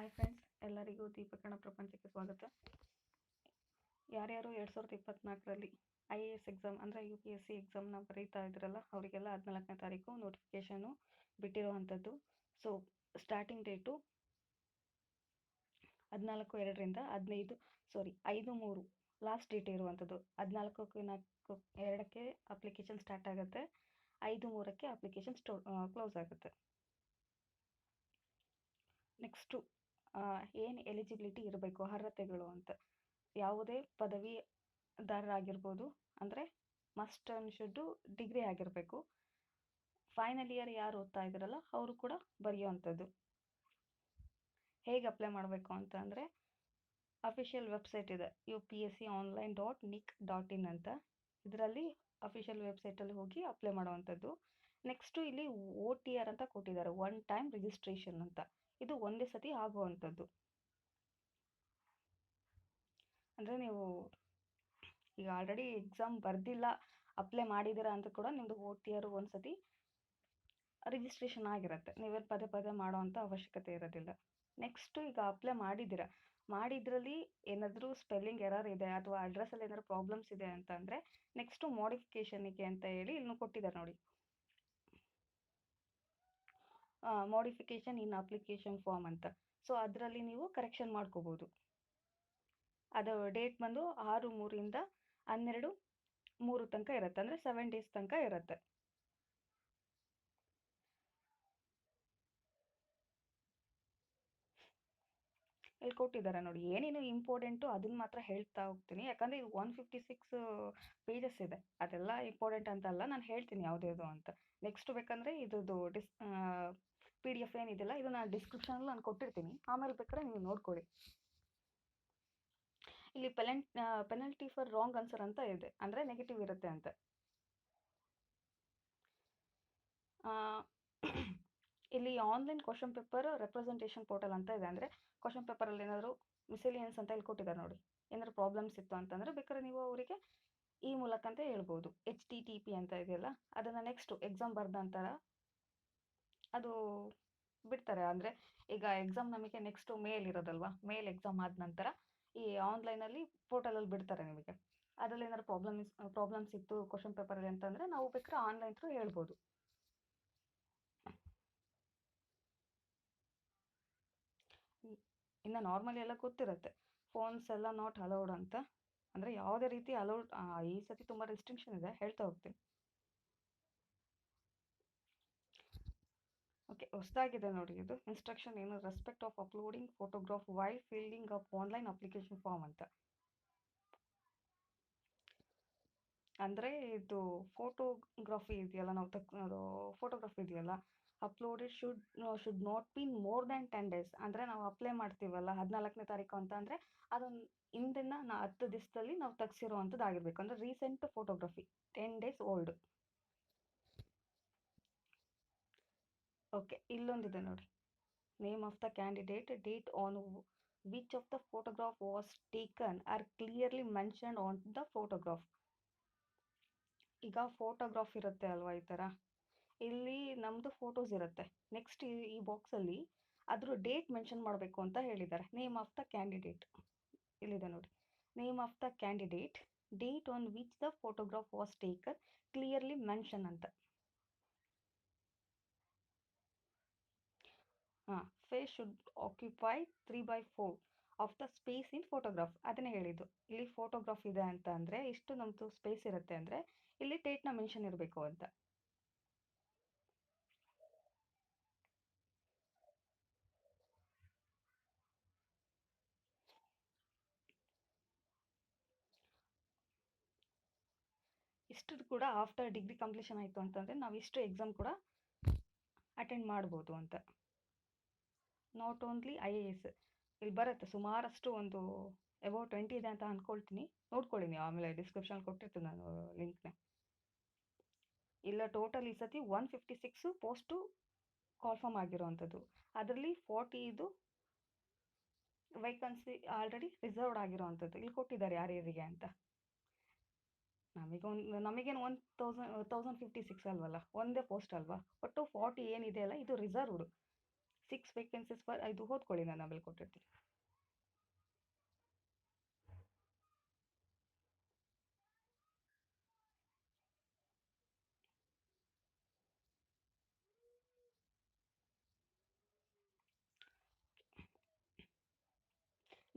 Hi friends, ಎಲ್ಲರಿಗೂ ದೀಪಕಣ ಪ್ರಪಂಚಕ್ಕೆ ಸ್ವಾಗತ. ಯಾರ್ಯಾರು 2024ರಲ್ಲಿ IAS ಎಕ್ಸಾಮ್ ಅಂದರೆ UPSC ಎಕ್ಸಾಮ್ನ ಬರೀತಾ ಇದ್ರಲ್ಲ ಅವರಿಗೆಲ್ಲ 14ನೇ ತಾರೀಕು ನೋಟಿಫಿಕೇಷನು ಬಿಟ್ಟಿರುವಂಥದ್ದು. ಸೊ ಸ್ಟಾರ್ಟಿಂಗ್ ಡೇಟು 14/2ರಿಂದ 5/3 ಲಾಸ್ಟ್ ಡೇಟ್ ಇರುವಂಥದ್ದು. 14/4/2ಕ್ಕೆ ಅಪ್ಲಿಕೇಶನ್ ಸ್ಟಾರ್ಟ್ ಆಗುತ್ತೆ, 5/3ಕ್ಕೆ ಅಪ್ಲಿಕೇಶನ್ ಕ್ಲೋಸ್ ಆಗುತ್ತೆ. ನೆಕ್ಸ್ಟು ಏನು ಎಲಿಜಿಬಿಲಿಟಿ ಇರಬೇಕು, ಅರ್ಹತೆಗಳು ಅಂತ. ಯಾವುದೇ ಪದವೀಧರರಾಗಿರ್ಬೋದು, ಅಂದರೆ ಮಸ್ಟ್ ಆ್ಯಂಡ್ ಶುಡ್ಡು ಡಿಗ್ರಿ ಆಗಿರಬೇಕು. ಫೈನಲ್ ಇಯರ್ ಯಾರು ಓದ್ತಾ ಇದ್ದಾರಲ್ಲ ಅವರು ಕೂಡ ಬರೆಯುವಂಥದ್ದು. ಹೇಗೆ ಅಪ್ಲೈ ಮಾಡಬೇಕು ಅಂತ ಅಂದರೆ, ಅಫಿಷಿಯಲ್ ವೆಬ್ಸೈಟ್ ಇದೆ upsconline.nic.in ಅಂತ. ಇದರಲ್ಲಿ ಅಫಿಷಿಯಲ್ ವೆಬ್ಸೈಟಲ್ಲಿ ಹೋಗಿ ಅಪ್ಲೈ ಮಾಡುವಂಥದ್ದು. ನೆಕ್ಸ್ಟು ಇಲ್ಲಿ OTR ಅಂತ ಕೊಟ್ಟಿದ್ದಾರೆ, ಒನ್ ಟೈಮ್ ರಿಜಿಸ್ಟ್ರೇಷನ್ ಅಂತ. ಇದು ಒಂದೇ ಸತಿ ಆಗುವಂಥದ್ದು. ಅಂದರೆ ನೀವು ಈಗ ಆಲ್ರೆಡಿ ಎಕ್ಸಾಮ್ ಬರೆದಿಲ್ಲ, ಅಪ್ಲೈ ಮಾಡಿದ್ದೀರಾ ಅಂತ ಕೂಡ ನಿಮ್ಮದು OTR ಒಂದು ಸತಿ ರಿಜಿಸ್ಟ್ರೇಷನ್ ಆಗಿರುತ್ತೆ. ನೀವೇನು ಪದೇ ಪದೇ ಮಾಡೋವಂಥ ಅವಶ್ಯಕತೆ ಇರೋದಿಲ್ಲ. ನೆಕ್ಸ್ಟು ಈಗ ಅಪ್ಲೈ ಮಾಡಿದ್ರಲ್ಲಿ ಏನಾದರೂ ಸ್ಪೆಲ್ಲಿಂಗ್ ಎರರ್ ಇದೆ ಅಥವಾ ಅಡ್ರೆಸ್ಸಲ್ಲಿ ಏನಾದರೂ ಪ್ರಾಬ್ಲಮ್ಸ್ ಇದೆ ಅಂತಂದರೆ ನೆಕ್ಸ್ಟು ಮಾಡಿಫಿಕೇಷನಿಗೆ ಅಂತ ಹೇಳಿ ಇಲ್ಲಿ ಕೊಟ್ಟಿದ್ದಾರೆ ನೋಡಿ, ಮಾಡಿಫಿಕೇಷನ್ ಇನ್ ಅಪ್ಲಿಕೇಶನ್ ಫಾರ್ಮ್ ಅಂತ. ಸೊ ಅದರಲ್ಲಿ ನೀವು ಕರೆಕ್ಷನ್ ಮಾಡ್ಕೋಬೋದು. ಅದು ಡೇಟ್ ಬಂದು 6/3ರಿಂದ 12/3 ತನಕ ಇರುತ್ತೆ, ಅಂದರೆ 7 ಡೇಸ್ ತನಕ ಇರುತ್ತೆ. ಇಲ್ಲಿ ಕೊಟ್ಟಿದ್ದಾರೆ ನೋಡಿ, ಏನೇನು ಇಂಪಾರ್ಟೆಂಟು ಅದನ್ನ ಮಾತ್ರ ಹೇಳ್ತಾ ಹೋಗ್ತೀನಿ. ಯಾಕಂದರೆ ಇದು 156 ಪೇಜಸ್ ಇದೆ, ಅದೆಲ್ಲ ಇಂಪಾರ್ಟೆಂಟ್ ಅಂತಲ್ಲ, ನಾನು ಹೇಳ್ತೀನಿ ಯಾವುದ್ಯಾವುದು ಅಂತ. ನೆಕ್ಸ್ಟ್ ಬೇಕಂದರೆ ಇದ್ರದ್ದು PDF ಏನಿದೆಯಲ್ಲ ಇದು ನಾನು ಡಿಸ್ಕ್ರಿಪ್ಷನಲ್ಲಿ ನಾನು ಕೊಟ್ಟಿರ್ತೀನಿ, ಆಮೇಲೆ ಬೇಕಾದ್ರೆ ನೀವು ನೋಡ್ಕೊಳ್ಳಿ. ಇಲ್ಲಿ ಪೆನಲ್ಟಿ ಫಾರ್ ರಾಂಗ್ ಆನ್ಸರ್ ಅಂತ ಇದೆ, ಅಂದರೆ ನೆಗೆಟಿವ್ ಇರುತ್ತೆ ಅಂತ. ಇಲ್ಲಿ online question paper representation portal ಅಂತ ಇದೆ. ಅಂದರೆ ಕ್ವಶನ್ ಪೇಪರಲ್ಲಿ ಏನಾದರೂ ಮಿಸೆಲಿಯನ್ಸ್ ಅಂತ ಇಲ್ಲಿ ಕೊಟ್ಟಿದ್ದಾರೆ ನೋಡಿ, ಏನಾದರೂ ಪ್ರಾಬ್ಲಮ್ಸ್ ಇತ್ತು ಅಂತಂದರೆ ಬೇಕಾದ್ರೆ ನೀವು ಅವರಿಗೆ ಈ ಮೂಲಕ ಅಂತ ಹೇಳ್ಬೋದು. HTTP ಅಂತ ಇದೆಯಲ್ಲ, ಅದನ್ನು ನೆಕ್ಸ್ಟು ಎಕ್ಸಾಮ್ ಬರೆದ ನಂತರ ಅದು ಬಿಡ್ತಾರೆ. ಅಂದರೆ ಈಗ ಎಕ್ಸಾಮ್ ನಮಗೆ ನೆಕ್ಸ್ಟು ಮೇಲ್ ಇರೋದಲ್ವಾ, ಮೇಲ್ ಎಕ್ಸಾಮ್ ಆದ ನಂತರ ಈ ಆನ್ಲೈನಲ್ಲಿ ಪೋರ್ಟಲಲ್ಲಿ ಬಿಡ್ತಾರೆ ನಿಮಗೆ. ಅದರಲ್ಲಿ ಏನಾದ್ರು ಪ್ರಾಬ್ಲಮ್ಸ್ ಇತ್ತು ಕ್ವಶನ್ ಪೇಪರಲ್ಲಿ ಅಂತಂದರೆ ನಾವು ಬೇಕಾದ್ರೆ ಆನ್ಲೈನ್ ಥ್ರೂ ಹೇಳ್ಬೋದು. ಇನ್ನು ನಾರ್ಮಲಿ ಎಲ್ಲ ಗೊತ್ತಿರುತ್ತೆ, ಫೋನ್ಸ್ ಎಲ್ಲ ನಾಟ್ ಅಲೌಡ್ ಅಂತ. ಅಂದರೆ ಯಾವುದೇ ರೀತಿ ಅಲೌಡ್, ಈ ಸತಿ ತುಂಬ ರೆಸ್ಟ್ರಿಕ್ಷನ್ ಇದೆ, ಹೇಳ್ತಾ ಹೋಗ್ತೀನಿ. ಓಕೆ, ಹೊಸದಾಗಿದೆ ನೋಡಿ ಇದು ಇನ್ಸ್ಟ್ರಕ್ಷನ್ ಏನು, respect of uploading photograph while filling up online application form ಅಂತ. ಅಂದರೆ ಇದು ಫೋಟೋಗ್ರಫಿ ಇದೆಯಲ್ಲ, ಫೋಟೋಗ್ರಫಿ ಇದೆಯಲ್ಲ, uploaded should not be more than 10 days. ಅಂದರೆ ನಾವು ಅಪ್ಲೈ ಮಾಡ್ತೀವಲ್ಲ 14ನೇ ತಾರೀಕು ಅಂತ, ಅಂದರೆ ಅದೊಂದು ಹಿಂದಿನ 10 ದಿವಸದಲ್ಲಿ ನಾವು ತೆಗ್ಸಿರೋವಂಥದ್ದು ಆಗಿರಬೇಕು. ಅಂದರೆ recent photography 10 days old. Okay, ಇಲ್ಲೊಂದಿದೆ ನೋಡಿ, name of the candidate, date on which of the photograph was taken are clearly mentioned on the photograph. ಈಗ ಫೋಟೋಗ್ರಾಫ್ ಇರುತ್ತೆ ಅಲ್ವಾ, ಈ ಥರ ಇಲ್ಲಿ ನಮ್ಮದು ಫೋಟೋಸ್ ಇರುತ್ತೆ. ನೆಕ್ಸ್ಟ್ ಈ ಬಾಕ್ಸಲ್ಲಿ ಅದ್ರ ಡೇಟ್ ಮೆನ್ಷನ್ ಮಾಡಬೇಕು ಅಂತ ಹೇಳಿದ್ದಾರೆ. ನೇಮ್ ಆಫ್ ದ ಕ್ಯಾಂಡಿಡೇಟ್ ಇಲ್ಲಿದೆ ನೋಡಿ, name of the candidate, date on which the photograph was taken, clearly mention ಅಂತ. Face should occupy 3/4 of the space in photograph. ಅದನ್ನೇ ಹೇಳಿದ್ದು, ಇಲ್ಲಿ ಫೋಟೋಗ್ರಾಫ್ ಇದೆ ಅಂತ ಅಂದರೆ ಇಷ್ಟು ನಮ್ಮದು ಸ್ಪೇಸ್ ಇರುತ್ತೆ, ಅಂದರೆ ಇಲ್ಲಿ ಡೇಟ್ನ ಮೆನ್ಷನ್ ಇರಬೇಕು ಅಂತ. ಇಷ್ಟು ಕೂಡ ಆಫ್ಟರ್ ಡಿಗ್ರಿ ಕಂಪ್ಲೀಷನ್ ಆಯಿತು ಅಂತಂದರೆ ನಾವು ಇಷ್ಟು ಎಕ್ಸಾಮ್ ಕೂಡ ಅಟೆಂಡ್ ಮಾಡ್ಬೋದು ಅಂತ. ನಾಟ್ ಓನ್ಲಿ IAS, ಇಲ್ಲಿ ಬರುತ್ತೆ ಸುಮಾರಷ್ಟು, ಒಂದು ಅಬೌಟ್ 20 ಇದೆ ಅಂತ ಅಂದ್ಕೊಳ್ತೀನಿ. ನೋಡ್ಕೊಳ್ಳಿ ನೀವು, ಆಮೇಲೆ ಡಿಸ್ಕ್ರಿಪ್ಷನ್ ಕೊಟ್ಟಿರ್ತೀನಿ ನಾನು ಲಿಂಕ್ನ. ಇಲ್ಲ ಟೋಟಲ್ ಈ ಸತಿ 156 ಪೋಸ್ಟು ಕಾಲ್ಫಾರ್ಮ್ ಆಗಿರೋವಂಥದ್ದು. ಅದರಲ್ಲಿ 40 ಇದು ವೇಕನ್ಸಿ ಆಲ್ರೆಡಿ ರಿಸರ್ವ್ಡ್ ಆಗಿರೋವಂಥದ್ದು. ಇಲ್ಲಿ ಕೊಟ್ಟಿದ್ದಾರೆ ಯಾರ್ಯಾರಿಗೆ ಅಂತ. ನಮಗೇನು 1056 ಅಲ್ವಲ್ಲ, ಒಂದೇ ಪೋಸ್ಟ್ ಅಲ್ವಾ, ಒಟ್ಟು 40 ಏನಿದೆ ಅಲ್ಲ ಇದು ರಿಸರ್ವ್ಡ್. 6 ವೇಕೆನ್ಸೀಸ್ ಫಾರ್ ಇದು ಓದ್ಕೊಳ್ಳಿ, ನಾನು ಆಮೇಲೆ ಕೊಟ್ಟಿರ್ತೀನಿ.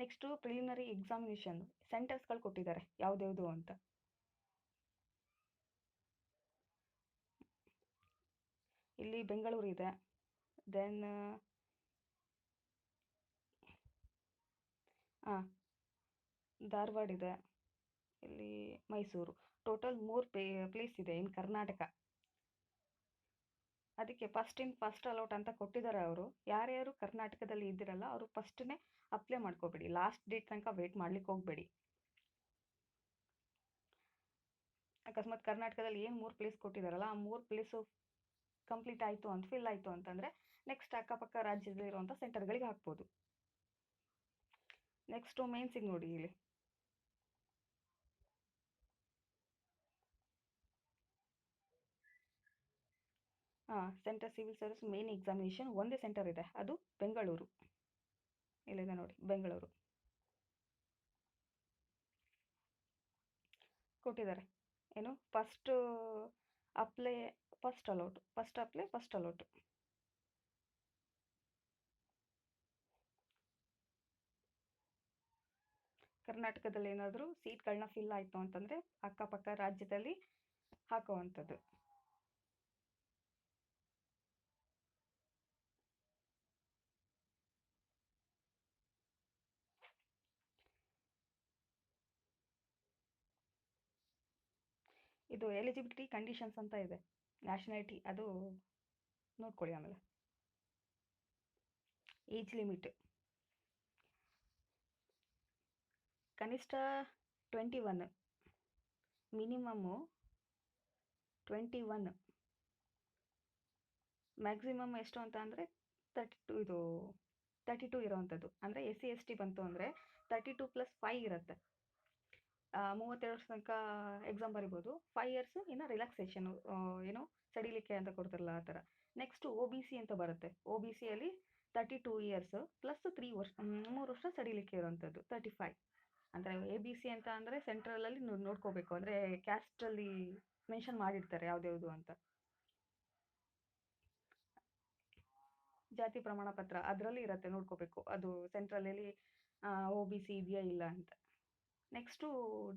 ನೆಕ್ಸ್ಟು ಪ್ರಿಲಿಮಿನರಿ ಎಕ್ಸಾಮಿನೇಷನ್ ಸೆಂಟರ್ಸ್ಗಳು ಕೊಟ್ಟಿದ್ದಾರೆ ಯಾವ್ದ್ಯಾವುದು ಅಂತ. ಇಲ್ಲಿ ಬೆಂಗಳೂರು ಇದೆ, ದೆನ್ ಧಾರವಾಡ ಇದೆ, ಇಲ್ಲಿ ಮೈಸೂರು. ಟೋಟಲ್ 3 ಪ್ಲೇಸ್ ಇದೆ ಇನ್ ಕರ್ನಾಟಕ. ಅದಕ್ಕೆ ಫಸ್ಟ್ ಇನ್ ಫಸ್ಟ್ ಅಲೌಟ್ ಅಂತ ಕೊಟ್ಟಿದ್ದಾರೆ ಅವರು. ಯಾರ್ಯಾರು ಕರ್ನಾಟಕದಲ್ಲಿ ಇದ್ದೀರಲ್ಲ ಅವರು ಫಸ್ಟ್ನೇ ಅಪ್ಲೈ ಮಾಡ್ಕೋಬೇಡಿ, ಲಾಸ್ಟ್ ಡೇಟ್ ತನಕ ವೇಟ್ ಮಾಡ್ಲಿಕ್ಕೆ ಹೋಗಬೇಡಿ. ಅಕಸ್ಮಾತ್ ಕರ್ನಾಟಕದಲ್ಲಿ ಏನು 3 ಪ್ಲೇಸ್ ಕೊಟ್ಟಿದ್ದಾರಲ್ಲ ಆ 3 ಪ್ಲೇಸು ಕಂಪ್ಲೀಟ್ ಆಯಿತು ಅಂತ ಫಿಲ್ ಆಯಿತು ಅಂತಂದರೆ ನೆಕ್ಸ್ಟ್ ಅಕ್ಕಪಕ್ಕ ರಾಜ್ಯದಲ್ಲಿರುವಂಥ ಸೆಂಟರ್ಗಳಿಗೆ ಹಾಕ್ಬೋದು. ನೆಕ್ಸ್ಟು ಮೇನ್ಸಿಗೆ ನೋಡಿ ಇಲ್ಲಿ centre civil service main examination ಒಂದೇ ಸೆಂಟರ್ ಇದೆ, ಅದು ಬೆಂಗಳೂರು. ಇಲ್ಲಿದೆ ನೋಡಿ, ಬೆಂಗಳೂರು ಕೊಟ್ಟಿದ್ದಾರೆ. ಏನು first apply first ಅಲೌಟ್, first apply first ಅಲೌಟ್. ಕರ್ನಾಟಕದಲ್ಲಿ ಏನಾದರೂ ಸೀಟ್ಗಳನ್ನ ಫಿಲ್ ಆಯಿತು ಅಂತಂದರೆ ಅಕ್ಕಪಕ್ಕ ರಾಜ್ಯದಲ್ಲಿ ಹಾಕುವಂಥದ್ದು. ಇದು ಎಲಿಜಿಬಿಲಿಟಿ ಕಂಡೀಷನ್ಸ್ ಅಂತ ಇದೆ, ನ್ಯಾಷನಾಲಿಟಿ ಅದು ನೋಡ್ಕೊಳ್ಳಿ ಆಮೇಲೆ. ಏಜ್ ಲಿಮಿಟ್ ಕನಿಷ್ಠ 21, ಮಿನಿಮಮ್ಮು 21, ಮ್ಯಾಕ್ಸಿಮಮ್ ಎಷ್ಟು ಅಂತ ಅಂದರೆ 32 ಇರೋವಂಥದ್ದು. ಅಂದರೆ SC ST ಬಂತು ಅಂದರೆ 32 + 5 ಇರುತ್ತೆ. 32 ವರ್ಷ ತನಕ ಎಕ್ಸಾಮ್ ಬರಿಬೋದು. 5 ಇಯರ್ಸು ಇನ್ನು ರಿಲ್ಯಾಕ್ಸೇಷನು, ಏನು ಸಡಿಲಿಕೆ ಅಂತ ಕೊಡ್ತಾರಲ್ಲ ಆ ಥರ. ನೆಕ್ಸ್ಟು OBC ಅಂತ ಬರುತ್ತೆ. OBCಯಲ್ಲಿ 32 ಇಯರ್ಸು ಪ್ಲಸ್ 3 ವರ್ಷ ಸಡಿಲಿಕೆ ಇರೋವಂಥದ್ದು 35. ಅಂದರೆ ABC ಅಂತ ಅಂದರೆ ಸೆಂಟ್ರಲಲ್ಲಿ ನೋಡ್ಕೋಬೇಕು, ಅಂದರೆ ಕ್ಯಾಸ್ಟಲ್ಲಿ ಮೆನ್ಷನ್ ಮಾಡಿರ್ತಾರೆ ಯಾವ್ದ್ಯಾವುದು ಅಂತ. ಜಾತಿ ಪ್ರಮಾಣ ಪತ್ರ ಅದರಲ್ಲಿ ಇರುತ್ತೆ, ನೋಡ್ಕೋಬೇಕು ಅದು ಸೆಂಟ್ರಲಲ್ಲಿ OBC ಇದೆಯಾ ಇಲ್ಲ ಅಂತ. ನೆಕ್ಸ್ಟು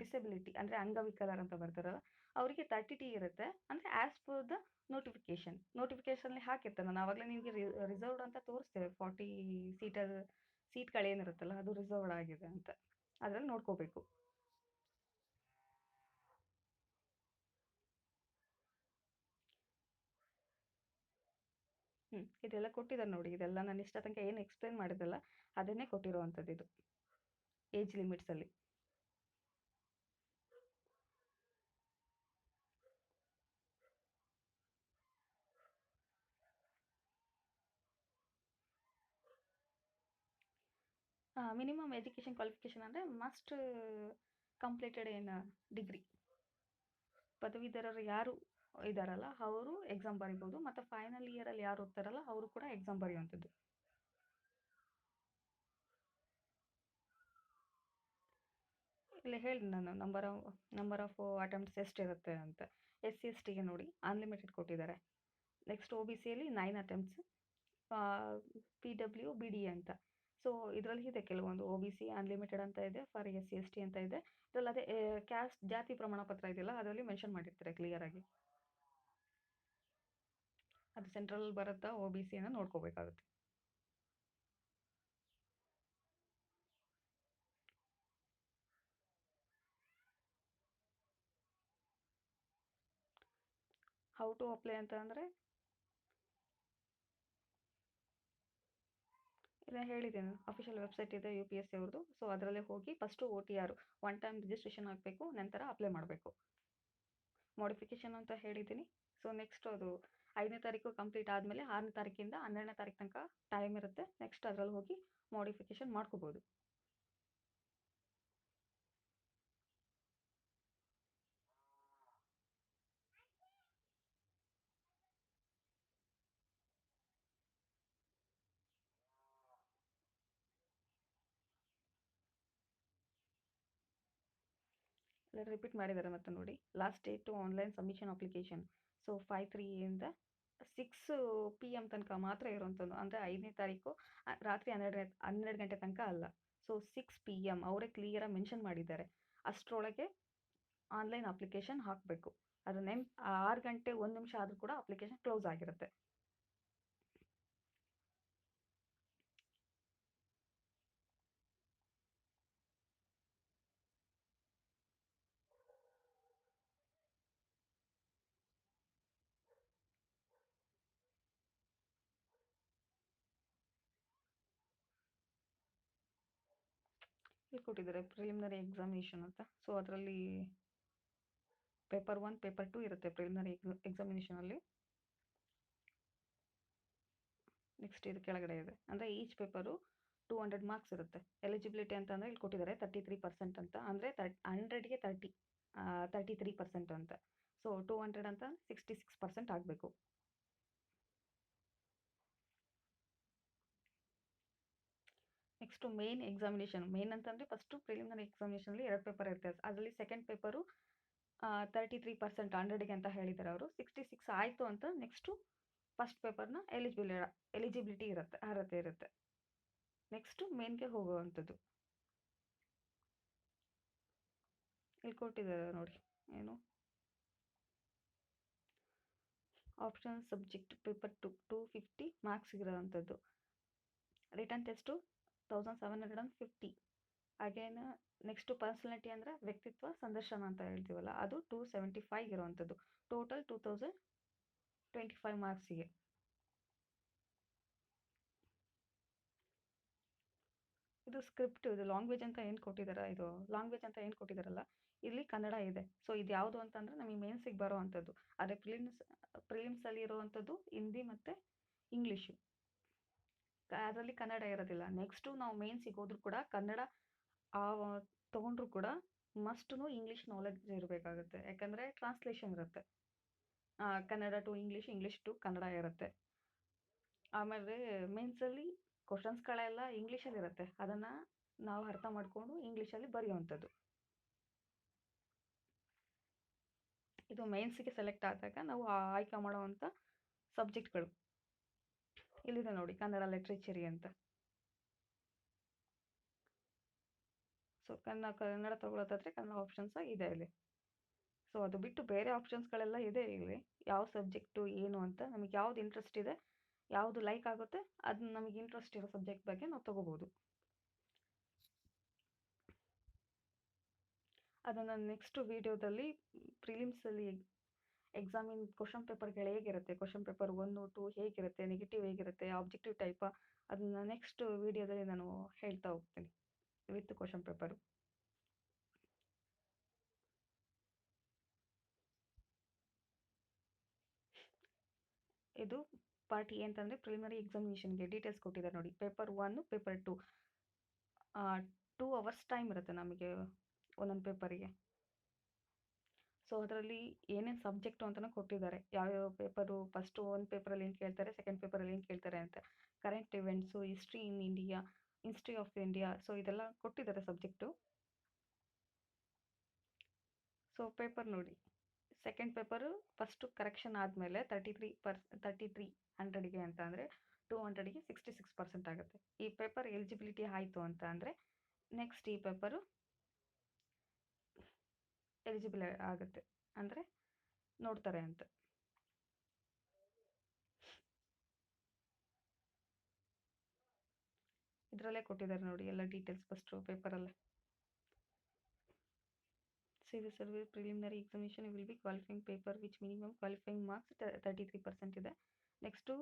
ಡಿಸೆಬಿಲಿಟಿ ಅಂದರೆ ಅಂಗವಿಕಲರು ಅಂತ ಬರ್ತಾರಲ್ಲ ಅವರಿಗೆ 30T ಇರುತ್ತೆ. ಅಂದರೆ ಆ್ಯಸ್ ಪರ್ ದ ನೋಟಿಫಿಕೇಷನಲ್ಲಿ ಹಾಕಿರ್ತಾರೆ. ನಾನು ಆವಾಗಲೇ ನಿಮಗೆ ರಿಸರ್ವ್ಡ್ ಅಂತ ತೋರಿಸ್ತೇವೆ. 40 ಸೀಟ್ಗಳೇನಿರುತ್ತಲ್ಲ ಅದು ರಿಸರ್ವ್ಡ್ ಆಗಿದೆ ಅಂತ, ಅದರಲ್ಲಿ ನೋಡ್ಕೋಬೇಕು. ಇದೆಲ್ಲ ಕೊಟ್ಟಿದ್ದಾರೆ ನೋಡಿ, ಇದೆಲ್ಲ ನಾನು ಇಷ್ಟ ತನಕ ಏನು ಎಕ್ಸ್ಪ್ಲೇನ್ ಮಾಡಿದ್ದಲ್ಲ ಅದನ್ನೇ ಕೊಟ್ಟಿರುವಂಥದ್ದು ಇದು ಏಜ್ ಲಿಮಿಟ್ಸಲ್ಲಿ. ಮಿನಿಮಮ್ ಎಜುಕೇಷನ್ ಕ್ವಾಲಿಫಿಕೇಷನ್ ಅಂದರೆ ಮಸ್ಟ್ ಕಂಪ್ಲೀಟೆಡ್ ಇನ್ ಡಿಗ್ರಿ. ಪದವೀಧರರು ಯಾರು ಇದ್ದಾರಲ್ಲ ಅವರು ಎಕ್ಸಾಮ್ ಬರಿಬೋದು, ಮತ್ತು ಫೈನಲ್ ಇಯರಲ್ಲಿ ಯಾರು ಓದ್ತಾರಲ್ಲ ಅವರು ಕೂಡ ಎಕ್ಸಾಮ್ ಬರೆಯುವಂಥದ್ದು. ಇಲ್ಲಿ ಹೇಳಿ ನಾನು ನಂಬರ್ ಆಫ್ ಅಟೆಂಪ್ಟ್ಸ್ ಎಷ್ಟಿರುತ್ತೆ ಅಂತ. SC STಗೆ ನೋಡಿ ಅನ್ಲಿಮಿಟೆಡ್ ಕೊಟ್ಟಿದ್ದಾರೆ. ನೆಕ್ಸ್ಟ್ OBCಯಲ್ಲಿ 9 ಅಟೆಂಪ್ಟ್ಸ್, PWBD ಅಂತ. ಸೊ ಇದರಲ್ಲಿ ಇದೆ ಕೆಲವೊಂದು OBC ಅನ್ಲಿಮಿಟೆಡ್ ಅಂತ ಇದೆ, ಫಾರ್ SC ST ಅಂತ ಇದೆ. ಇದರಲ್ಲಿ ಅದೇ ಕ್ಯಾಸ್ಟ್ ಜಾತಿ ಪ್ರಮಾಣ ಪತ್ರ ಇದೆಯಲ್ಲ ಅದರಲ್ಲಿ ಮೆನ್ಷನ್ ಮಾಡಿರ್ತಾರೆ ಕ್ಲಿಯರಾಗಿ. ಅದು ಸೆಂಟ್ರಲ್ ಬರುತ್ತಾ OBCನ ನೋಡ್ಕೋಬೇಕಾಗುತ್ತೆ. ಹೌ ಟು ಅಪ್ಲೈ ಅಂತ ಅಂದರೆ ಇಲ್ಲ ಹೇಳಿದ್ದೇನೆ, ಅಫಿಷಿಯಲ್ ವೆಬ್ಸೈಟ್ ಇದೆ UPSC ಅವ್ರದ್ದು. ಸೊ ಅದರಲ್ಲೇ ಹೋಗಿ first OTR one time registration ಆಗಬೇಕು, ನಂತರ ಅಪ್ಲೈ ಮಾಡಬೇಕು. ಮಾಡಿಫಿಕೇಷನ್ ಅಂತ ಹೇಳಿದ್ದೀನಿ. ಸೊ ನೆಕ್ಸ್ಟ್ ಅದು 5ನೇ ತಾರೀಕು ಕಂಪ್ಲೀಟ್ ಆದಮೇಲೆ 6ನೇ ತಾರೀಕಿಂದ 12ನೇ ತಾರೀಕು ತನಕ ಟೈಮ್ ಇರುತ್ತೆ. ನೆಕ್ಸ್ಟ್ ಅದರಲ್ಲಿ ಹೋಗಿ ಮಾಡಿಫಿಕೇಷನ್ ಮಾಡ್ಕೋಬೋದು. ರಿಪೀಟ್ ಮಾಡಿದ್ದಾರೆ ಮತ್ತೆ ನೋಡಿ. Last date to online submission application. So 5/3 ಇಂದ 6 PM ತನಕ ಮಾತ್ರ ಇರುವಂಥದ್ದು. ಅಂದರೆ 5ನೇ ತಾರೀಕು ರಾತ್ರಿ 12 ಗಂಟೆ ತನಕ ಅಲ್ಲ. ಸೊ 6 PM ಅವರೇ ಕ್ಲಿಯರಾಗಿ ಮೆನ್ಷನ್ ಮಾಡಿದ್ದಾರೆ. ಅಷ್ಟರೊಳಗೆ ಆನ್ಲೈನ್ ಅಪ್ಲಿಕೇಶನ್ ಹಾಕಬೇಕು. ಅದು 6 ಗಂಟೆ 1 ನಿಮಿಷ ಆದರೂ ಕೂಡ ಅಪ್ಲಿಕೇಶನ್ ಕ್ಲೋಸ್ ಆಗಿರುತ್ತೆ. ಇಲ್ಲಿ ಕೊಟ್ಟಿದ್ದಾರೆ ಪ್ರಿಲಿಮಿನರಿ ಎಕ್ಸಾಮಿನೇಷನ್ ಅಂತ. ಸೊ ಅದರಲ್ಲಿ ಪೇಪರ್ 1 ಪೇಪರ್ 2 ಇರುತ್ತೆ ಪ್ರಿಲಿಮಿನರಿ ಎಕ್ಸಾಮಿನೇಷನಲ್ಲಿ. ನೆಕ್ಸ್ಟ್ ಇದು ಕೆಳಗಡೆ ಇದೆ. ಅಂದರೆ ಈಚ್ ಪೇಪರು 200 ಮಾರ್ಕ್ಸ್ ಇರುತ್ತೆ. ಎಲಿಜಿಬಿಲಿಟಿ ಅಂತಂದರೆ ಇಲ್ಲಿ ಕೊಟ್ಟಿದ್ದಾರೆ 33% ಅಂತ. ಅಂದರೆ 100ಗೆ 33% ಅಂತ. ಸೊ 200 ಅಂತ 66% ಆಗಬೇಕು. Next main examination. ಮೇನ್ ಅಂತಂದರೆ ಫಸ್ಟು ಪ್ರಿಲಿಮಿನರಿ ಎಕ್ಸಾಮಿನೇಷನಲ್ಲಿ 2 ಪೇಪರ್ ಇರುತ್ತೆ. ಅದರಲ್ಲಿ ಸೆಕೆಂಡ್ ಪೇಪರು 33% 100ಗೆ ಅಂತ ಹೇಳಿದ್ದಾರೆ ಅವರು. 66 ಆಯಿತು ಅಂತ ನೆಕ್ಸ್ಟು ಫಸ್ಟ್ ಪೇಪರ್ನ ಎಲಿಜಿಬಿಲಿಟಿ ಇರುತ್ತೆ, ಅರ್ಹತೆ ಇರುತ್ತೆ. ನೆಕ್ಸ್ಟು ಮೇನ್ಗೆ ಹೋಗುವಂಥದ್ದು. ಇಲ್ಲಿ ಕೊಟ್ಟಿದ್ದಾರೆ ನೋಡಿ, ಏನು ಆಪ್ಷನ್ ಸಬ್ಜೆಕ್ಟ್ ಪೇಪರ್ 250 ಮಾರ್ಕ್ಸ್ ಇರೋವಂಥದ್ದು. Written test 1750. Again next personality ಅಂದರೆ ವ್ಯಕ್ತಿತ್ವ ಸಂದರ್ಶನ ಅಂತ ಹೇಳ್ತೀವಲ್ಲ, ಅದು 275 ಇರುವಂಥದ್ದು. ಟೋಟಲ್ 2025 ಮಾರ್ಕ್ಸಿಗೆ. ಇದು ಸ್ಕ್ರಿಪ್ಟ್, ಇದು ಲ್ಯಾಂಗ್ವೇಜ್ ಅಂತ ಏನು ಕೊಟ್ಟಿದ್ದಾರಲ್ಲ, ಇಲ್ಲಿ ಕನ್ನಡ ಇದೆ. ಸೊ ಇದು ಯಾವುದು ಅಂತಂದರೆ ನಮಗೆ ಮೇನ್ಸಿಗೆ ಬರೋ ಅಂಥದ್ದು. ಆದರೆ ಪ್ರಿಲಿಮ್ಸಲ್ಲಿ ಇರೋವಂಥದ್ದು ಹಿಂದಿ ಮತ್ತು ಇಂಗ್ಲೀಷು. ಅದರಲ್ಲಿ ಕನ್ನಡ ಇರೋದಿಲ್ಲ. ನೆಕ್ಸ್ಟು ನಾವು ಮೇನ್ಸಿಗೆ ಹೋದ್ರೂ ಕೂಡ ಕನ್ನಡ ತೊಗೊಂಡ್ರು ಕೂಡ ಮಸ್ಟು ಇಂಗ್ಲೀಷ್ ನಾಲೆಡ್ಜ್ ಇರಬೇಕಾಗುತ್ತೆ. ಯಾಕಂದರೆ ಟ್ರಾನ್ಸ್ಲೇಷನ್ ಇರುತ್ತೆ. Kannada to English, English to Kannada ಇರುತ್ತೆ. ಆಮೇಲೆ ಮೇನ್ಸಲ್ಲಿ ಕ್ವಶನ್ಸ್ಗಳೆಲ್ಲ ಇಂಗ್ಲೀಷಲ್ಲಿ ಇರುತ್ತೆ. ಅದನ್ನು ನಾವು ಅರ್ಥ ಮಾಡಿಕೊಂಡು ಇಂಗ್ಲೀಷಲ್ಲಿ ಬರೆಯುವಂಥದ್ದು. ಇದು ಮೇನ್ಸಿಗೆ ಸೆಲೆಕ್ಟ್ ಆದಾಗ ನಾವು ಆಯ್ಕೆ ಮಾಡುವಂಥ ಸಬ್ಜೆಕ್ಟ್ಗಳು ಇಲ್ಲಿದೆ ನೋಡಿ, ಕನ್ನಡ ಲಿಟ್ರೇಚರಿ ಅಂತ. ಸೊ ಕನ್ನಡ ತಗೊಳ್ಳೋದಾದರೆ ಕನ್ನಡ ಆಪ್ಷನ್ಸ್ ಇದೆ ಇಲ್ಲಿ. ಸೊ ಅದು ಬಿಟ್ಟು ಬೇರೆ ಆಪ್ಷನ್ಸ್ಗಳೆಲ್ಲ ಇದೆ ಇಲ್ಲಿ. ಯಾವ ಸಬ್ಜೆಕ್ಟು ಏನು ಅಂತ ನಮಗೆ ಯಾವ್ದು ಇಂಟ್ರೆಸ್ಟ್ ಇದೆ, ಯಾವುದು ಲೈಕ್ ಆಗುತ್ತೆ, ಅದು ನಮಗೆ ಇಂಟ್ರೆಸ್ಟ್ ಇರೋ ಸಬ್ಜೆಕ್ಟ್ ಬಗ್ಗೆ ನಾವು ತೊಗೋಬೋದು. ಅದನ್ನು ನೆಕ್ಸ್ಟ್ ವೀಡಿಯೋದಲ್ಲಿ ಪ್ರಿಲಿಮ್ಸಲ್ಲಿ ಎಕ್ಸಾಮಿನ್ ಕ್ವಶನ್ ಪೇಪರ್ಗಳು ಹೇಗಿರುತ್ತೆ, ಕ್ವಶನ್ ಪೇಪರ್ 1, 2 ಹೇಗಿರುತ್ತೆ, ನೆಗೆಟಿವ್ ಹೇಗಿರುತ್ತೆ, ಆಬ್ಜೆಕ್ಟಿವ್ ಟೈಪ, ಅದನ್ನು ನೆಕ್ಸ್ಟ್ ವೀಡಿಯೋದಲ್ಲಿ ನಾನು ಹೇಳ್ತಾ ಹೋಗ್ತೀನಿ ವಿತ್ ಕ್ವಶನ್ ಪೇಪರು. ಇದು ಪಾರ್ಟ್ ಎ ಅಂತಂದರೆ ಪ್ರಿಲಿಮಿನರಿ ಎಕ್ಸಾಮಿನೇಷನ್ಗೆ ಡೀಟೇಲ್ಸ್ ಕೊಟ್ಟಿದ್ದಾರೆ ನೋಡಿ. ಪೇಪರ್ 1, ಪೇಪರ್ 2 2 ಅವರ್ಸ್ ಟೈಮ್ ಇರುತ್ತೆ ನಮಗೆ ಒಂದೊಂದು ಪೇಪರಿಗೆ. ಸೊ ಅದರಲ್ಲಿ ಏನೇನು ಸಬ್ಜೆಕ್ಟು ಅಂತಲೂ ಕೊಟ್ಟಿದ್ದಾರೆ. ಯಾವ್ಯಾವ ಪೇಪರು, ಫಸ್ಟು ಒಂದು ಪೇಪರಲ್ಲಿ ಏನು ಕೇಳ್ತಾರೆ, ಸೆಕೆಂಡ್ ಪೇಪರಲ್ಲಿ ಏನು ಕೇಳ್ತಾರೆ ಅಂತ. Current events, history in India, history of India, so ಇದೆಲ್ಲ ಕೊಟ್ಟಿದ್ದಾರೆ ಸಬ್ಜೆಕ್ಟು. ಸೊ ಪೇಪರ್ ನೋಡಿ, ಸೆಕೆಂಡ್ ಪೇಪರು ಫಸ್ಟು ಕರೆಕ್ಷನ್ ಆದಮೇಲೆ 33 100ಗೆ ಅಂತ ಅಂದರೆ 200ಗೆ 66% ಆಗುತ್ತೆ. ಈ ಪೇಪರ್ ಎಲಿಜಿಬಿಲಿಟಿ ಆಯಿತು ಅಂತ ಅಂದರೆ ನೆಕ್ಸ್ಟ್ ಈ ಪೇಪರು ಎಲಿಜಿಬಲ್ ಆಗುತ್ತೆ, ಅಂದರೆ ನೋಡ್ತಾರೆ ಅಂತ. ಇದರಲ್ಲೇ ಕೊಟ್ಟಿದ್ದಾರೆ ನೋಡಿ ಎಲ್ಲ ಡೀಟೇಲ್ಸ್ ಫಸ್ಟು ಪೇಪರಲ್ಲೇ. Civil service preliminary examination will be qualifying paper which minimum qualifying marks 33% ಇದೆ. Next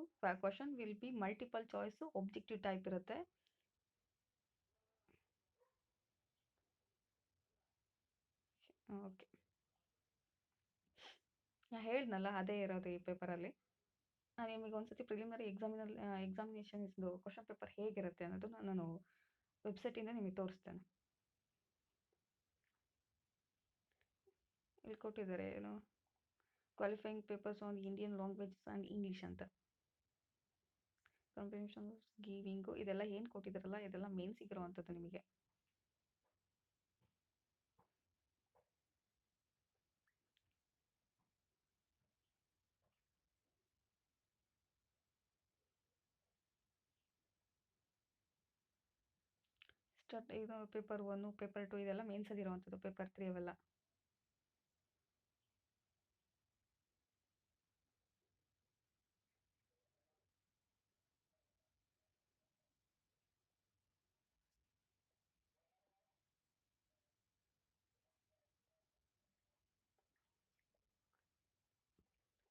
question will be multiple choice, objective type ಇರುತ್ತೆ. ಓಕೆ, ನಾನು ಹೇಳಿದ್ನಲ್ಲ ಅದೇ ಇರೋದು ಈ ಪೇಪರಲ್ಲಿ. ನಾನು ನಿಮಗೆ ಒಂದ್ಸತಿ ಪ್ರಿಲಿಮಿನರಿ ಎಕ್ಸಾಮಿನೇಷನ್ ಇಸ್ದು ಕ್ವಶನ್ ಪೇಪರ್ ಹೇಗಿರುತ್ತೆ ಅನ್ನೋದನ್ನು ನಾನು ವೆಬ್ಸೈಟಿಂದ ನಿಮಗೆ ತೋರಿಸ್ತೇನೆ. ಇಲ್ಲಿ ಕೊಟ್ಟಿದ್ದಾರೆ ಏನು, qualifying papers on Indian languages and English ಅಂತ. ಕಂಪ್ರಿಹೆನ್ಷನ್ ಗಿವಿಂಗು ಇದೆಲ್ಲ ಏನು ಕೊಟ್ಟಿದ್ದಾರಲ್ಲ ಇದೆಲ್ಲ ಮೇನ್ಸಿಗಿರುವಂಥದ್ದು ನಿಮಗೆ. ಇದು ಪೇಪರ್ 1 ಪೇಪರ್ 2 ಇದೆಲ್ಲ ಮೇನ್ಸಲ್ಲಿ ಇರುವಂಥದ್ದು, ಪೇಪರ್ 3 ಅವೆಲ್ಲ.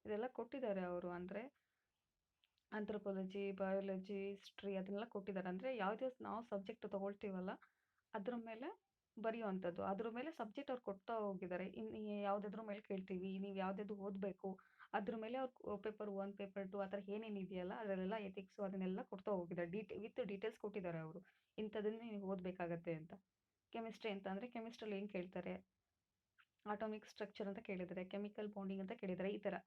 ಇದೆಲ್ಲ ಕೊಟ್ಟಿದ್ದಾರೆ ಅವರು, ಅಂದರೆ ಆಂಥ್ರೋಪಾಲಜಿ, ಬಯಾಲಜಿ, ಹಿಸ್ಟ್ರಿ ಅದನ್ನೆಲ್ಲ ಕೊಟ್ಟಿದ್ದಾರೆ. ಅಂದರೆ ಯಾವುದೇ ನಾವು ಸಬ್ಜೆಕ್ಟ್ ತೊಗೊಳ್ತೀವಲ್ಲ ಅದ್ರ ಮೇಲೆ ಬರೆಯುವಂಥದ್ದು, ಅದ್ರ ಮೇಲೆ ಸಬ್ಜೆಕ್ಟ್ ಅವ್ರು ಕೊಡ್ತಾ ಹೋಗಿದ್ದಾರೆ. ಇನ್ನು ಯಾವುದಾದ್ರ ಮೇಲೆ ಕೇಳ್ತೀವಿ, ನೀವು ಯಾವುದಾದ್ರು ಓದಬೇಕು ಅದ್ರ ಮೇಲೆ ಅವ್ರು ಪೇಪರ್ 1 ಪೇಪರ್ 2 ಆ ಥರ ಏನೇನು ಇದೆಯಲ್ಲ ಅದರಲ್ಲೆಲ್ಲ ಎಥಿಕ್ಸು ಅದನ್ನೆಲ್ಲ ಕೊಡ್ತಾ ಹೋಗಿದ್ದಾರೆ. ವಿತ್ ಡೀಟೇಲ್ಸ್ ಕೊಟ್ಟಿದ್ದಾರೆ ಅವರು, ಇಂಥದನ್ನೇ ನೀವು ಓದಬೇಕಾಗತ್ತೆ ಅಂತ. ಕೆಮಿಸ್ಟ್ರಿ ಅಂತ ಅಂದರೆ ಕೆಮಿಸ್ಟ್ರಲ್ಲಿ ಏನು ಕೇಳ್ತಾರೆ, ಆಟೋಮಿಕ್ ಸ್ಟ್ರಕ್ಚರ್ ಅಂತ ಕೇಳಿದ್ದಾರೆ, ಕೆಮಿಕಲ್ ಬಾಂಡಿಂಗ್ ಅಂತ ಕೇಳಿದ್ದಾರೆ, ಈ ಥರ.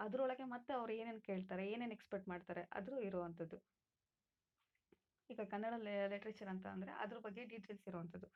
ಅದರೊಳಗೆ ಮತ್ತೆ ಅವ್ರು ಏನೇನು ಕೇಳ್ತಾರೆ, ಏನೇನು ಎಕ್ಸ್ಪೆಕ್ಟ್ ಮಾಡ್ತಾರೆ ಅದ್ರೂ ಇರುವಂಥದ್ದು. ಈಗ ಕನ್ನಡ ಲಿಟ್ರೇಚರ್ ಅಂತ ಅಂದರೆ ಅದ್ರ ಬಗ್ಗೆ ಡೀಟೇಲ್ಸ್ ಇರುವಂಥದ್ದು.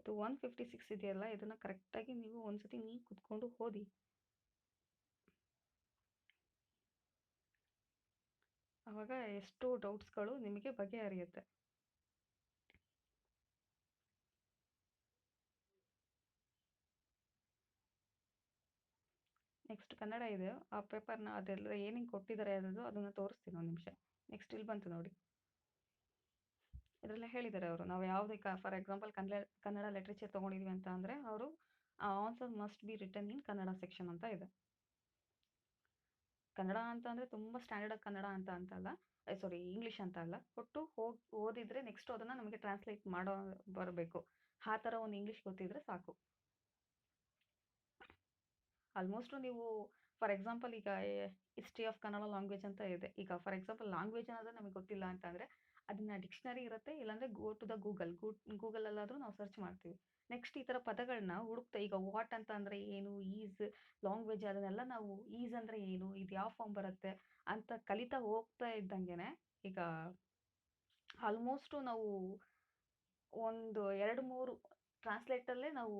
ಇದು 156 ಇದೆಯಲ್ಲ, ಇದನ್ನು ಕರೆಕ್ಟಾಗಿ ನೀವು ಒಂದ್ಸತಿ ನೀವು ಕುತ್ಕೊಂಡು ಓದಿ. ಆವಾಗ ಎಷ್ಟೋ ಡೌಟ್ಸ್ಗಳು ನಿಮಗೆ ಬಗೆಹರಿಯುತ್ತೆ. ನೆಕ್ಸ್ಟ್ ಕನ್ನಡ ಇದೆ, ಆ ಪೇಪರ್ನ ಅದೆಲ್ಲ ಏನೇನು ಕೊಟ್ಟಿದ್ದಾರೆ ಅನ್ನೋದು ಅದನ್ನು ತೋರಿಸ್ತೀನಿ ಒಂದು ನಿಮಿಷ. ನೆಕ್ಸ್ಟ್ ಇಲ್ಲಿ ಬಂತು ನೋಡಿ, ಇದರೆಲ್ಲ ಹೇಳಿದ್ದಾರೆ ಅವರು. ನಾವು ಯಾವುದೇ ಫಾರ್ ಎಕ್ಸಾಂಪಲ್ ಕನ್ನಡ ಲಿಟ್ರೇಚರ್ ತೊಗೊಂಡಿದ್ವಿ ಅಂತ ಅಂದರೆ ಅವರು answer must be return in Kannada section ಅಂತ ಇದೆ. ಕನ್ನಡ ಅಂತ ಅಂದರೆ ತುಂಬ ಸ್ಟ್ಯಾಂಡರ್ಡ್ ಕನ್ನಡ ಅಂತ ಅಂತಲ್ಲ, ಸಾರಿ ಇಂಗ್ಲೀಷ್ ಅಂತ ಅಲ್ಲ, ಒಟ್ಟು ಓದಿದರೆ ನೆಕ್ಸ್ಟ್ ಅದನ್ನು ನಮಗೆ ಟ್ರಾನ್ಸ್ಲೇಟ್ ಮಾಡೋ ಬರಬೇಕು, ಆ ಥರ ಒಂದು ಇಂಗ್ಲೀಷ್ ಗೊತ್ತಿದ್ರೆ ಸಾಕು. ಆಲ್ಮೋಸ್ಟು ನೀವು ಫಾರ್ ಎಕ್ಸಾಂಪಲ್ ಈಗ ಹಿಸ್ಟ್ರಿ ಆಫ್ ಕನ್ನಡ ಲ್ಯಾಂಗ್ವೇಜ್ ಅಂತ ಇದೆ. ಈಗ ಫಾರ್ ಎಕ್ಸಾಂಪಲ್ ಲ್ಯಾಂಗ್ವೇಜ್ ಅನ್ನೋದು ನಮಗೆ ಗೊತ್ತಿಲ್ಲ ಅಂತಂದರೆ ಅದನ್ನು ಡಿಕ್ಷನರಿ ಇರುತ್ತೆ, ಇಲ್ಲಾಂದರೆ ಗೋ ಟು ದ ಗೂಗಲಲ್ಲಾದರೂ ನಾವು ಸರ್ಚ್ ಮಾಡ್ತೀವಿ. ನೆಕ್ಸ್ಟ್ ಈ ಥರ ಪದಗಳನ್ನ ಹುಡುಕ್ತಾ, ಈಗ ವಾಟ್ ಅಂತ ಅಂದರೆ ಏನು, ಈಸ್, ಲ್ಯಾಂಗ್ವೇಜ್ ಅದನ್ನೆಲ್ಲ ನಾವು ಈಸ್ ಅಂದರೆ ಏನು, ಇದು ಯಾವ ಫಾರ್ಮ್ ಬರುತ್ತೆ ಅಂತ ಕಲಿತಾ ಹೋಗ್ತಾ ಇದ್ದಂಗೆ ಈಗ ಆಲ್ಮೋಸ್ಟು ನಾವು ಒಂದು 2-3 ಟ್ರಾನ್ಸ್ಲೇಟಲ್ಲೇ ನಾವು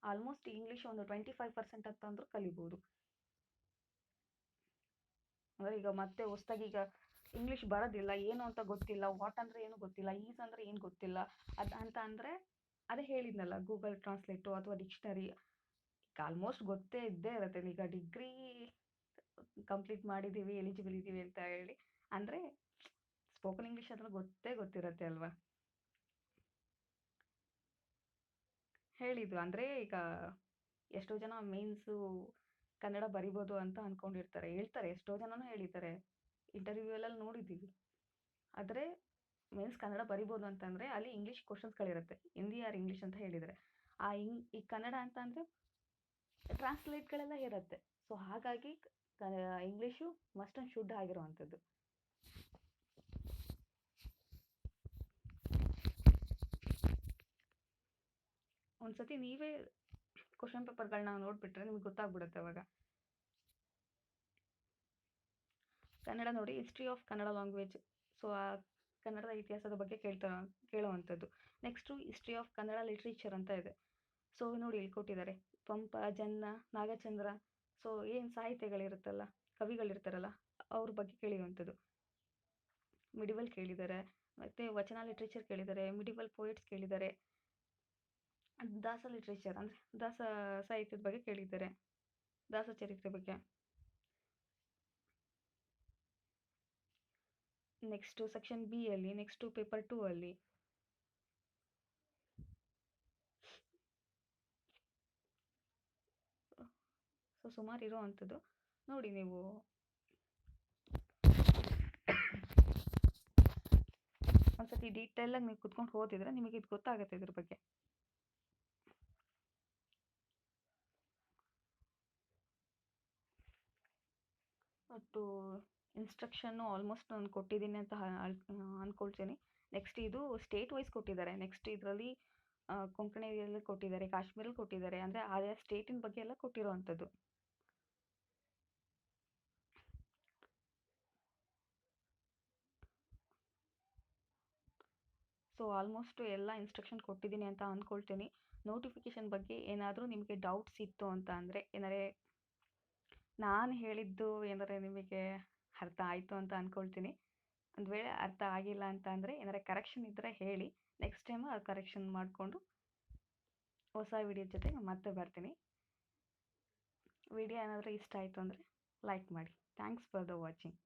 ಆಲ್ಮೋಸ್ಟ್ ಇಂಗ್ಲೀಷ್ ಒಂದು 25% ಅಂತ ಅಂದರೂ ಕಲಿಬೋದು. ಅಂದರೆ ಈಗ ಮತ್ತೆ ಹೊಸ್ದಾಗಿ ಈಗ ಇಂಗ್ಲೀಷ್ ಬರೋದಿಲ್ಲ, ಏನು ಅಂತ ಗೊತ್ತಿಲ್ಲ, ವಾಟ್ ಅಂದರೆ ಏನು ಗೊತ್ತಿಲ್ಲ, ಈಸ್ ಅಂದರೆ ಏನು ಗೊತ್ತಿಲ್ಲ ಅಂತ ಅಂದರೆ ಅದೇ ಹೇಳಿದ್ನಲ್ಲ, ಗೂಗಲ್ ಟ್ರಾನ್ಸ್ಲೇಟು ಅಥವಾ ಡಿಕ್ಷನರಿ ಈಗ ಆಲ್ಮೋಸ್ಟ್ ಗೊತ್ತೇ ಇದ್ದೇ ಇರುತ್ತೆ. ಈಗ ಡಿಗ್ರಿ ಕಂಪ್ಲೀಟ್ ಮಾಡಿದ್ದೀವಿ, ಎಲಿಜಿಬಲ್ ಇದ್ದೀವಿ ಅಂತ ಹೇಳಿ ಅಂದರೆ ಸ್ಪೋಕನ್ ಇಂಗ್ಲೀಷ್ ಅಂದ್ರೆ ಗೊತ್ತಿರುತ್ತೆ ಅಲ್ವಾ. ಹೇಳಿದ್ದು ಅಂದರೆ ಈಗ ಎಷ್ಟೋ ಜನ ಮೇನ್ಸು ಕನ್ನಡ ಬರಿಬೋದು ಅಂತ ಅಂದ್ಕೊಂಡಿರ್ತಾರೆ, ಹೇಳ್ತಾರೆ, ಎಷ್ಟೋ ಜನನೂ ಹೇಳಿದ್ದಾರೆ, ಇಂಟರ್ವ್ಯೂವಲ್ಲೆಲ್ಲ ನೋಡಿದ್ದೀವಿ. ಆದರೆ ಮೇನ್ಸ್ ಕನ್ನಡ ಬರಿಬೋದು ಅಂತಂದರೆ ಅಲ್ಲಿ ಇಂಗ್ಲೀಷ್ ಕ್ವಶನ್ಸ್ಗಳಿರುತ್ತೆ, ಹಿಂದಿ ಆರ್ ಇಂಗ್ಲೀಷ್ ಅಂತ ಹೇಳಿದರೆ, ಈ ಕನ್ನಡ ಅಂತ ಅಂದರೆ ಟ್ರಾನ್ಸ್ಲೇಟ್ಗಳೆಲ್ಲ ಇರುತ್ತೆ. ಸೊ ಹಾಗಾಗಿ ಇಂಗ್ಲೀಷು ಮಸ್ಟ್ ಆ್ಯಂಡ್ ಶುಡ್ ಆಗಿರುವಂಥದ್ದು. ಒಂದ್ಸತಿ ನೀವೇ ಕ್ವಶನ್ ಪೇಪರ್ಗಳನ್ನ ನೋಡಿಬಿಟ್ರೆ ನಿಮ್ಗೆ ಗೊತ್ತಾಗ್ಬಿಡುತ್ತೆ ಅವಾಗ. ಕನ್ನಡ ನೋಡಿ, history of Kannada language, so ಆ ಕನ್ನಡದ ಇತಿಹಾಸದ ಬಗ್ಗೆ ಕೇಳುವಂಥದ್ದು. Next history of Kannada literature ಅಂತ ಇದೆ. ಸೊ ನೋಡಿ ಇಲ್ಲಿ ಕೊಟ್ಟಿದ್ದಾರೆ, ಪಂಪ, ಜನ್ನ, ನಾಗಚಂದ್ರ, ಸೊ ಏನು ಸಾಹಿತ್ಯಗಳಿರುತ್ತಲ್ಲ, ಕವಿಗಳಿರ್ತಾರಲ್ಲ ಅವ್ರ ಬಗ್ಗೆ ಕೇಳಿರುವಂಥದ್ದು. ಮಿಡಿವಲ್ ಕೇಳಿದ್ದಾರೆ, ಮತ್ತು ವಚನ ಲಿಟ್ರೇಚರ್ ಕೇಳಿದ್ದಾರೆ, ಮಿಡಿವಲ್ ಪೋಯಿಟ್ಸ್ ಕೇಳಿದ್ದಾರೆ, ದಾಸ ಲಿಟ್ರೇಚರ್ ಅಂದರೆ ದಾಸ ಸಾಹಿತ್ಯದ ಬಗ್ಗೆ ಕೇಳಿದ್ದಾರೆ, ದಾಸ ಚರಿತ್ರೆ ಬಗ್ಗೆ. ನೆಕ್ಸ್ಟು ಸೆಕ್ಷನ್ ಬಿ ಅಲ್ಲಿ, ನೆಕ್ಸ್ಟು ಪೇಪರ್ 2 ಅಲ್ಲಿ ಸೊ ಸುಮಾರು ಇರೋವಂಥದ್ದು. ನೋಡಿ ನೀವು ಒಂದ್ಸತಿ ಡೀಟೇಲಾಗಿ ನೀವು ಕುತ್ಕೊಂಡು ಓದಿದ್ರೆ ನಿಮಗೆ ಇದು ಗೊತ್ತಾಗುತ್ತೆ ಇದ್ರ ಬಗ್ಗೆ. ಒಟ್ಟು ಇನ್ಸ್ಟ್ರಕ್ಷನ್ನು ಆಲ್ಮೋಸ್ಟ್ ನಾನು ಕೊಟ್ಟಿದ್ದೀನಿ ಅಂತ ಅಂದ್ಕೊಳ್ತೀನಿ. ನೆಕ್ಸ್ಟ್ ಇದು ಸ್ಟೇಟ್ ವೈಸ್ ಕೊಟ್ಟಿದ್ದಾರೆ. ನೆಕ್ಸ್ಟ್ ಇದರಲ್ಲಿ ಕೊಂಕಣಿಯಲ್ಲಿ ಕೊಟ್ಟಿದ್ದಾರೆ, ಕಾಶ್ಮೀರಲ್ಲಿ ಕೊಟ್ಟಿದ್ದಾರೆ. ಅಂದರೆ ಆಯಾ ಸ್ಟೇಟಿನ ಬಗ್ಗೆ ಎಲ್ಲ ಕೊಟ್ಟಿರೋವಂಥದ್ದು. ಸೊ ಆಲ್ಮೋಸ್ಟ್ ಎಲ್ಲ ಇನ್ಸ್ಟ್ರಕ್ಷನ್ ಕೊಟ್ಟಿದ್ದೀನಿ ಅಂತ ಅಂದ್ಕೊಳ್ತೀನಿ. ನೋಟಿಫಿಕೇಷನ್ ಬಗ್ಗೆ ಏನಾದರೂ ನಿಮಗೆ ಡೌಟ್ಸ್ ಇತ್ತು ಅಂತ ಅಂದರೆ, ಏನಾರೇ ನಾನು ಹೇಳಿದ್ದು ಏನಾರೇ ನಿಮಗೆ ಅರ್ಥ ಆಯಿತು ಅಂತ ಅಂದ್ಕೊಳ್ತೀನಿ. ಒಂದು ವೇಳೆ ಅರ್ಥ ಆಗಿಲ್ಲ ಅಂತ ಅಂದರೆ ಏನಾರೇ ಕರೆಕ್ಷನ್ ಇದ್ದರೆ ಹೇಳಿ, ನೆಕ್ಸ್ಟ್ ಟೈಮು ಅದು ಕರೆಕ್ಷನ್ ಮಾಡಿಕೊಂಡು ಹೊಸ ವಿಡಿಯೋ ಜೊತೆ ಮತ್ತೆ ಬರ್ತೀನಿ. ವಿಡಿಯೋ ಏನಾದರೂ ಇಷ್ಟ ಆಯಿತು ಅಂದರೆ ಲೈಕ್ ಮಾಡಿ. Thanks for the watching.